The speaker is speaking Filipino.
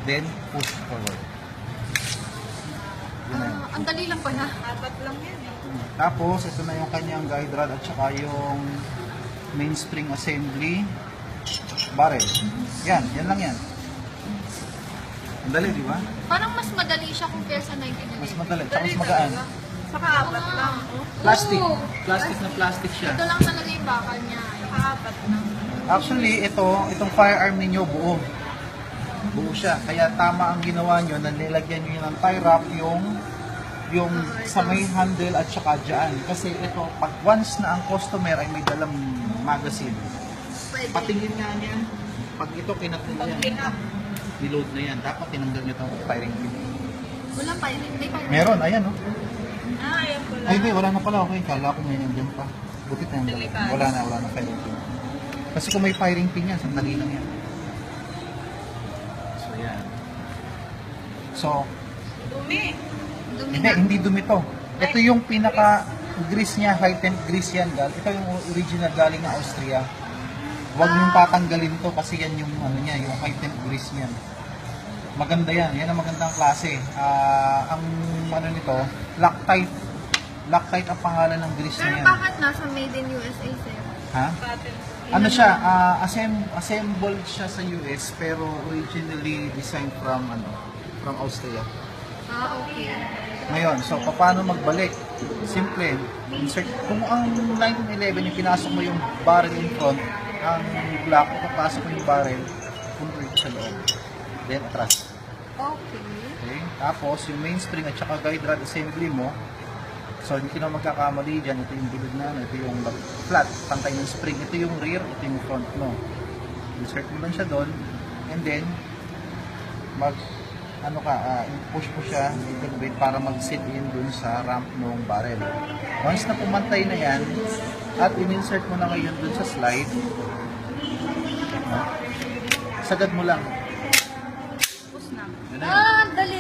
then push forward. Yun na yun. Ang dali lang pala. Apat lang yan. Tapos, ito na yung kanyang guide rod at saka yung mainspring assembly barrel. Yan lang yan. Ang dali, di ba? Parang mas madali siya compare sa 1911. Mas madali, tsaka mas magaan. Saka apat lang. Oh. Plastic. Oo. Plastic na plastic siya. Ito lang talaga yung bakal niya. Saka apat lang. Actually, itong firearm ninyo buo. Buo siya. Kaya tama ang ginawa nyo na nilagyan nyo ng tie wrap yung sa may handle at saka dyan. Kasi ito, pag once na ang customer ay may dalang magazine, Pwede. patingin nga niya, pag ito kinat nila Pag yan, pinap. niload na yan. Dapat tinanggal nyo itong firing pin. Wala pa yun. May pa yun. Meron, ayan oh. Ayan pala. Ay, hindi, wala na pala. Okay, kala ko may nandiyan pa. Butit na yan. Delikado. Wala na firing pin. Kasi kung may firing pin yan, sandali lang yan. So, yan. So, Dumi. Dumi hindi, na. hindi dumi to. Ito yung pinaka grease niya, high temp grease yan, gal. Ito yung original galing ng Austria. Huwag niyong tatanggalin to kasi yan yung ano niya, yung high temp grease niyan. Maganda yan. Yan ang magandang klase. Ang ano nito, Loctite. Loctite ang pangalan ng grease Pero niya. bakit nasa Made in USA, sir? Ha? Patent. Ano siya, assembled siya sa US pero originally designed from Austria. Okay. Ngayon, so paano magbalik? Simple, insert. Kung ang 1911 yung pinasok mo yung barrel in front, ang block, papasok mo yung barrel, punto ito sa loob. Then atras. Okay. Okay? Tapos yung mainspring at saka guide rod assembly mo, so hindi ka na magkakamali dyan. Ito yung bilog na, ito yung flat, pantay ng spring. Ito yung rear, ito yung front mo. Insert mo lang siya doon, and then push mo siya a little bit para mag-sit in dun sa ramp ng barrel. Once na pumantay na yan, at in-insert mo na ngayon dun sa slide, sagad mo lang. Tapos na. Yun na yun. Dali.